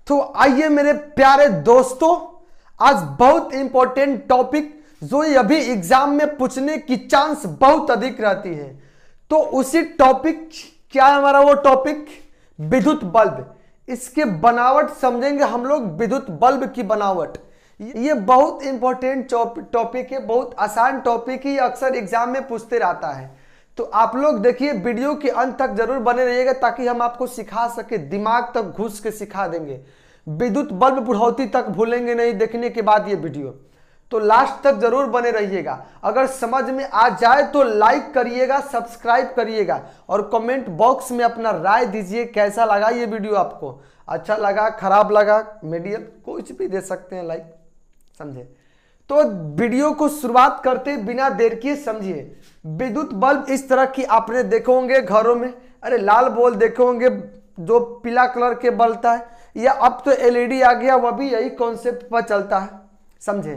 तो आइए मेरे प्यारे दोस्तों, आज बहुत इंपॉर्टेंट टॉपिक जो अभी एग्जाम में पूछने की चांस बहुत अधिक रहती है। तो उसी टॉपिक क्या है हमारा वो टॉपिक, विद्युत बल्ब। इसके बनावट समझेंगे हम लोग, विद्युत बल्ब की बनावट। ये बहुत इंपॉर्टेंट टॉपिक है, बहुत आसान टॉपिक ही अक्सर एग्जाम में पूछते रहता है। तो आप लोग देखिए, वीडियो के अंत तक जरूर बने रहिएगा ताकि हम आपको सिखा सके, दिमाग तक घुस के सिखा देंगे। विद्युत बल्ब बुढ़ौती तक भूलेंगे नहीं देखने के बाद ये वीडियो। तो लास्ट तक जरूर बने रहिएगा। अगर समझ में आ जाए तो लाइक करिएगा, सब्सक्राइब करिएगा और कमेंट बॉक्स में अपना राय दीजिए, कैसा लगा ये वीडियो आपको, अच्छा लगा, खराब लगा, मीडियम, कुछ भी दे सकते हैं लाइक, समझे। तो वीडियो को शुरुआत करते बिना देर किए समझिए। विद्युत बल्ब इस तरह की आपने देखे होंगे घरों में, अरे लाल बॉल देखे होंगे जो पीला कलर के बलता है, या अब तो एलईडी आ गया, वह भी यही कॉन्सेप्ट पर चलता है, समझे।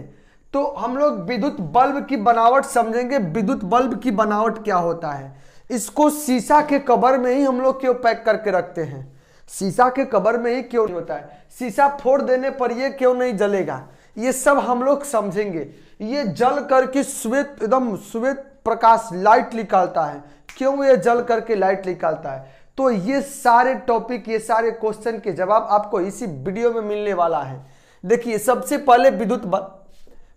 तो हम लोग विद्युत बल्ब की बनावट समझेंगे। विद्युत बल्ब की बनावट क्या होता है, इसको शीशा के कवर में ही हम लोग क्यों पैक करके रखते हैं, शीशा के कवर में ही क्यों होता है, शीशा फोड़ देने पर ये क्यों नहीं जलेगा, ये सब हम लोग समझेंगे। ये जल करके श्वेत, एकदम श्वेत प्रकाश लाइट निकालता है, क्यों ये जल करके लाइट निकालता है। तो ये सारे टॉपिक, ये सारे क्वेश्चन के जवाब आपको इसी वीडियो में मिलने वाला है। देखिए, सबसे पहले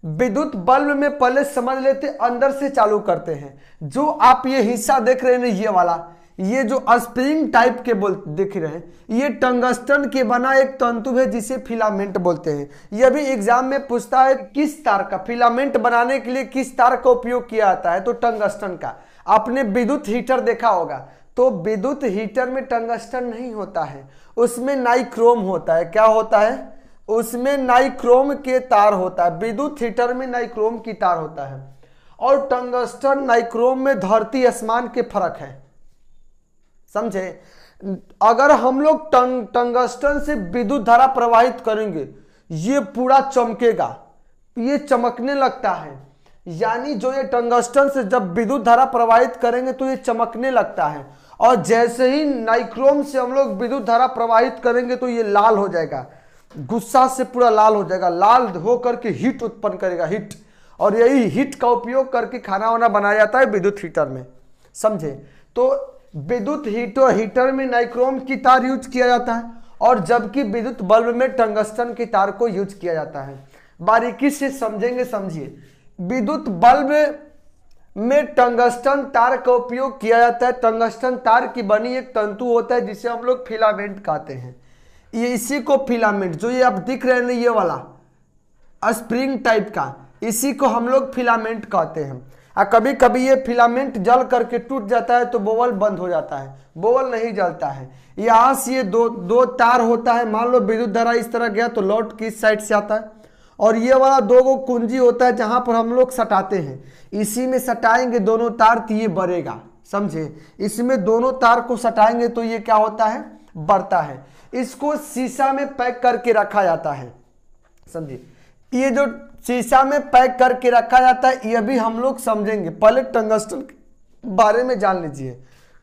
विद्युत बल्ब में पहले समझ लेते, अंदर से चालू करते हैं। जो आप ये हिस्सा देख रहे हैं, ये वाला, ये जो स्प्रिंग टाइप के दिख रहे हैं, ये टंगस्टन के बना एक तंतु है जिसे फिलामेंट बोलते हैं। यह भी एग्जाम में पूछता है किस तार का, फिलामेंट बनाने के लिए किस तार का उपयोग किया जाता है, तो टंगस्टन का। आपने विद्युत हीटर देखा होगा, तो विद्युत हीटर में टंगस्टन नहीं होता है, उसमें नाइक्रोम होता है। क्या होता है, उसमें नाइक्रोम के तार होता है। विद्युत हीटर में नाइक्रोम की तार होता है, और टंगस्टन नाइक्रोम में धरती आसमान के फर्क है, समझे। अगर हम लोग टंगस्टन से विद्युत धारा प्रवाहित करेंगे, ये पूरा चमकेगा, ये चमकने लगता है। यानी जो ये टंगस्टन से जब विद्युत धारा प्रवाहित करेंगे तो ये चमकने लगता है, और जैसे ही नाइक्रोम से हम लोग विद्युत धारा प्रवाहित करेंगे तो ये लाल हो जाएगा, गुस्सा से पूरा लाल हो जाएगा, लाल हो करके हीट उत्पन्न करेगा, हीट। और यही हीट का उपयोग करके खाना वाना बनाया जाता है विद्युत हीटर में, समझे। तो विद्युत हीटर में नाइक्रोम की तार यूज किया जाता है, और जबकि विद्युत बल्ब में टंगस्टन की तार को यूज किया जाता है। बारीकी से समझेंगे, समझिए। विद्युत बल्ब में टंगस्टन तार का उपयोग किया जाता है। टंगस्टन तार की बनी एक तंतु होता है जिसे हम लोग फिलामेंट कहते हैं। ये इसी को फिलामेंट, जो ये आप दिख रहे हैं ये वाला स्प्रिंग टाइप का, इसी को हम लोग फिलामेंट कहते हैं। और कभी कभी ये फिलामेंट जल करके टूट जाता है तो बोवल बंद हो जाता है, बोवल नहीं जलता है। यहाँ से ये दो तार होता है, मान लो विद्युत धारा इस तरह गया तो लौट की इस साइड से आता है, और ये वाला दो कुंजी होता है जहां पर हम लोग सटाते हैं, इसी में सटाएंगे दोनों तार तो ये बढ़ेगा, समझे। इसमें दोनों तार को सटाएंगे तो ये क्या होता है, बढ़ता है। इसको शीशा में पैक करके रखा जाता है, समझिए। ये जो शीशा में पैक करके रखा जाता है यह भी हम लोग समझेंगे। पहले टंगस्टन के बारे में जान लीजिए।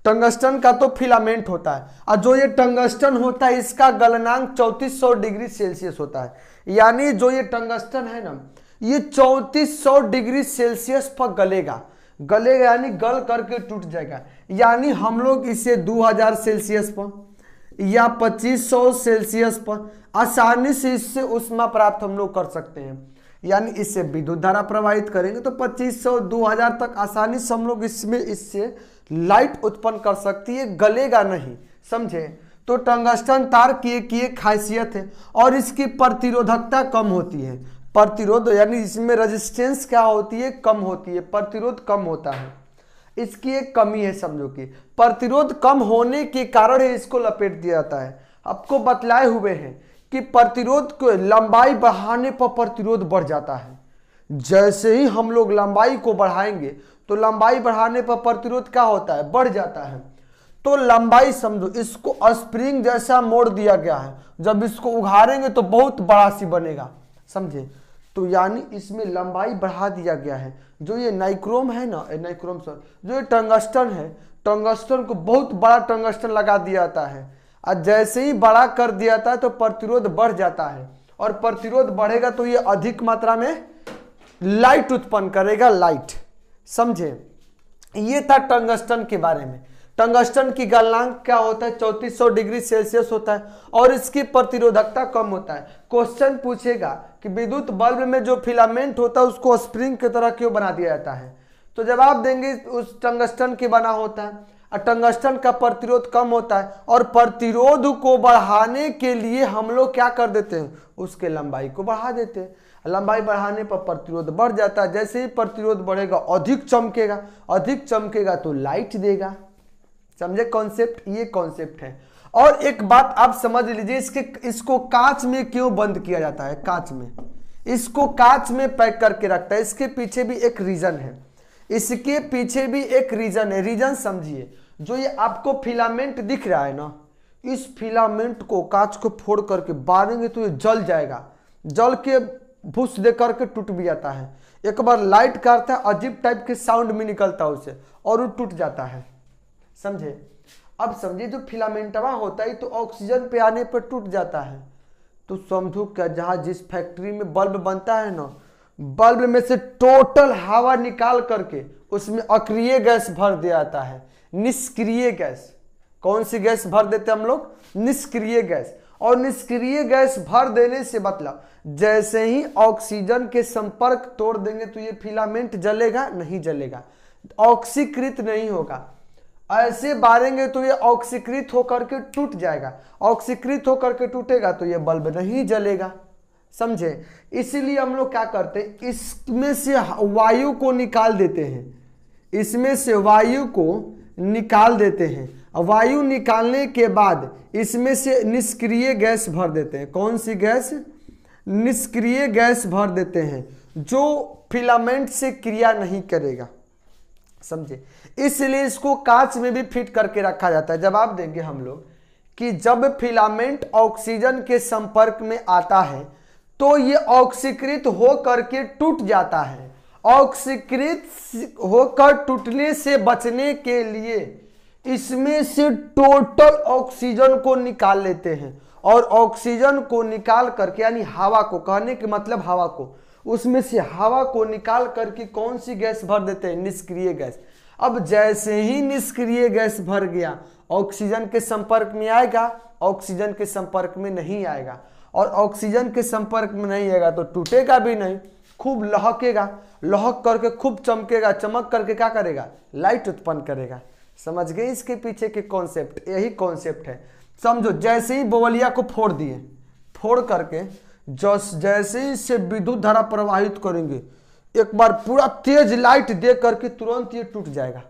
टंगस्टन का तो फिलामेंट होता है, और जो ये टंगस्टन होता है इसका गलनांक 3400 डिग्री सेल्सियस होता है। यानी जो ये टंगस्टन है ना, ये 3400 डिग्री सेल्सियस पर गलेगा, यानी गल करके टूट जाएगा। यानी हम लोग इसे 2000 सेल्सियस पर या 2500 सेल्सियस पर आसानी से इससे ऊष्मा प्राप्त हम लोग कर सकते हैं। यानी इससे विद्युत धारा प्रवाहित करेंगे तो 2500 2000 तक आसानी से हम लोग इससे लाइट उत्पन्न कर सकती है, गलेगा नहीं, समझे। तो टंगस्टन तार की एक खासियत है, और इसकी प्रतिरोधकता कम होती है। प्रतिरोध यानी इसमें रेजिस्टेंस क्या होती है, कम होती है, प्रतिरोध कम होता है। इसकी एक कमी है, समझो कि प्रतिरोध कम होने के कारण इसको लपेट दिया जाता है। आपको बतलाए हुए हैं कि प्रतिरोध को लंबाई बढ़ाने पर प्रतिरोध बढ़ जाता है। जैसे ही हम लोग लंबाई को बढ़ाएंगे तो लंबाई बढ़ाने पर प्रतिरोध क्या होता है, बढ़ जाता है। तो लंबाई समझो, इसको स्प्रिंग जैसा मोड़ दिया गया है, जब इसको उघाड़ेंगे तो बहुत बड़ा सी बनेगा, समझे। तो यानी इसमें लंबाई बढ़ा दिया गया है। जो ये नाइक्रोम है ना, जो ये टंगस्टन है, टंगस्टन को बहुत बड़ा टंगस्टन लगा दिया जाता है, और जैसे ही बड़ा कर दिया जाता है तो प्रतिरोध बढ़ जाता है, और प्रतिरोध बढ़ेगा तो ये अधिक मात्रा में लाइट उत्पन्न करेगा, लाइट। समझे? ये था टंगस्टन के बारे में। टंगस्टन की गलनांक क्या होता है? 3400 डिग्री सेल्सियस होता है और इसकी प्रतिरोधकता कम होता है। क्वेश्चन पूछेगा कि विद्युत बल्ब में जो फिलामेंट होता है उसको स्प्रिंग की तरह क्यों बना दिया जाता है? तो जवाब देंगे उस टंगस्टन की बना होता है और टंगस्टन का प्रतिरोध कम होता है, और प्रतिरोध को बढ़ाने के लिए हम लोग क्या कर देते हैं? उसके लंबाई को बढ़ा देते हैं। लंबाई बढ़ाने पर प्रतिरोध बढ़ जाता है। जैसे ही प्रतिरोध बढ़ेगा अधिक चमकेगा, अधिक चमकेगा तो लाइट देगा। समझे कॉन्सेप्ट? ये कॉन्सेप्ट है। और एक बात आप समझ लीजिए, इसको कांच में क्यों बंद किया जाता है? कांच में, इसको कांच में पैक करके रखता है। इसके पीछे भी एक रीजन है, इसके पीछे भी एक रीजन है। रीजन समझिए, जो ये आपको फिलामेंट दिख रहा है ना, इस फिलामेंट को कांच को फोड़ करके बारेंगे तो ये जल जाएगा, जल के भूस दे करके टूट भी जाता है। एक बार लाइट करता है, अजीब टाइप के साउंड भी निकलता है उससे और वो टूट जाता है। समझे? अब समझिए जो फिलामेंटवा होता है तो ऑक्सीजन पे आने पर टूट जाता है। तो समझो क्या, जहाँ जिस फैक्ट्री में बल्ब बनता है ना, बल्ब में से टोटल हवा निकाल करके उसमें अक्रिय गैस भर दिया जाता है, निष्क्रिय गैस। कौन सी गैस भर देते हम लोग? निष्क्रिय गैस। और निष्क्रिय गैस भर देने से मतलब जैसे ही ऑक्सीजन के संपर्क तोड़ देंगे तो ये फिलामेंट जलेगा? नहीं जलेगा, ऑक्सीकृत नहीं होगा। ऐसे बारेंगे तो ये ऑक्सीकृत होकर के टूट जाएगा, ऑक्सीकृत होकर के टूटेगा तो ये बल्ब नहीं जलेगा। समझे? इसीलिए हम लोग क्या करते हैं, इसमें से वायु को निकाल देते हैं, इसमें से वायु को निकाल देते हैं। वायु निकालने के बाद इसमें से निष्क्रिय गैस भर देते हैं। कौन सी गैस? निष्क्रिय गैस भर देते हैं, जो फिलामेंट से क्रिया नहीं करेगा। समझे? इसलिए इसको कांच में भी फिट करके रखा जाता है। जवाब देंगे हम लोग कि जब फिलामेंट ऑक्सीजन के संपर्क में आता है तो ये ऑक्सीकृत होकर के टूट जाता है। ऑक्सीकृत होकर टूटने से बचने के लिए इसमें से टोटल ऑक्सीजन को निकाल लेते हैं, और ऑक्सीजन को निकाल करके, यानी हवा को, कहने के मतलब हवा को, उसमें से हवा को निकाल करके कौन सी गैस भर देते हैं? निष्क्रिय गैस। अब जैसे ही निष्क्रिय गैस भर गया, ऑक्सीजन के संपर्क में आएगा? ऑक्सीजन के संपर्क में नहीं आएगा, और ऑक्सीजन के संपर्क में नहीं आएगा तो टूटेगा भी नहीं, खूब लहकेगा, लहक करके खूब चमकेगा, चमक करके क्या करेगा? लाइट उत्पन्न करेगा। समझ गए इसके पीछे के कॉन्सेप्ट? यही कॉन्सेप्ट है। समझो, जैसे ही बवलिया को फोड़ दिए, फोड़ करके जैसे ही से विद्युत धारा प्रवाहित करेंगे, एक बार पूरा तेज लाइट दे करके तुरंत ये टूट जाएगा,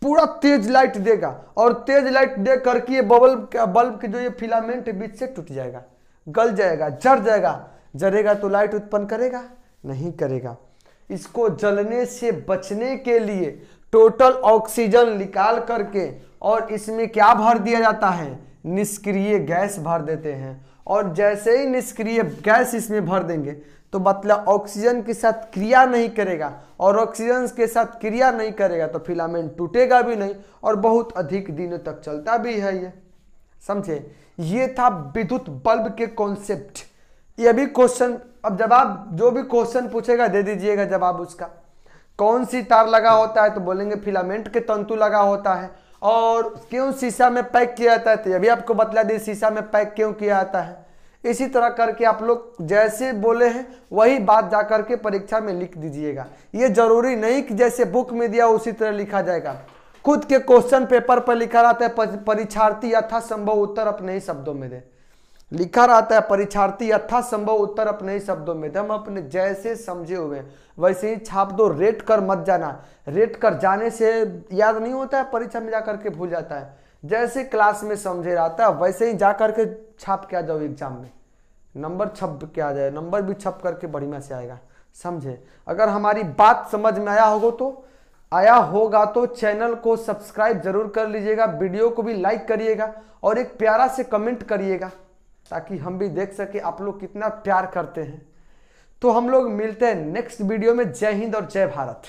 पूरा तेज लाइट देगा, और तेज लाइट दे करके ये बल्ब के जो ये फिलामेंट बीच से टूट जाएगा, गल जाएगा, जड़ जाएगा। जलेगा तो लाइट उत्पन्न करेगा? नहीं करेगा। इसको जलने से बचने के लिए टोटल ऑक्सीजन निकाल करके और इसमें क्या भर दिया जाता है? निष्क्रिय गैस भर देते हैं। और जैसे ही निष्क्रिय गैस इसमें भर देंगे तो मतलब ऑक्सीजन के साथ क्रिया नहीं करेगा, और ऑक्सीजन के साथ क्रिया नहीं करेगा तो फिलामेंट टूटेगा भी नहीं और बहुत अधिक दिनों तक चलता भी है ये। समझे? ये था विद्युत बल्ब के कॉन्सेप्ट। ये भी क्वेश्चन, अब जवाब जो भी क्वेश्चन पूछेगा दे दीजिएगा जवाब उसका। कौन सी तार लगा होता है? तो बोलेंगे फिलामेंट के तंतु लगा होता है। और क्यों शीशा में पैक किया जाता है? तो ये भी आपको बतला दी, शीशा में पैक क्यों किया जाता है। इसी तरह करके आप लोग जैसे बोले हैं वही बात जा करके परीक्षा में लिख दीजिएगा। ये जरूरी नहीं कि जैसे बुक में दिया उसी तरह लिखा जाएगा, खुद के क्वेश्चन पेपर पर लिखा रहता है परीक्षार्थी यथासंभव उत्तर अपने ही शब्दों में दे, लिखा रहता है परीक्षार्थी यथासंभव उत्तर अपने ही शब्दों में दे। हम अपने जैसे समझे हुए वैसे ही छाप दो, रेट कर मत जाना। रेट कर जाने से याद नहीं होता है, परीक्षा में जाकर के भूल जाता है। जैसे क्लास में समझे रहता है वैसे ही जा करके छाप के आ जाओ एग्जाम में, नंबर छप के आ जाए, नंबर भी छप करके बढ़िया से आएगा। समझे? अगर हमारी बात समझ में आया होगा तो चैनल को सब्सक्राइब जरूर कर लीजिएगा, वीडियो को भी लाइक करिएगा और एक प्यारा से कमेंट करिएगा ताकि हम भी देख सके आप लोग कितना प्यार करते हैं। तो हम लोग मिलते हैं नेक्स्ट वीडियो में। जय हिंद और जय भारत।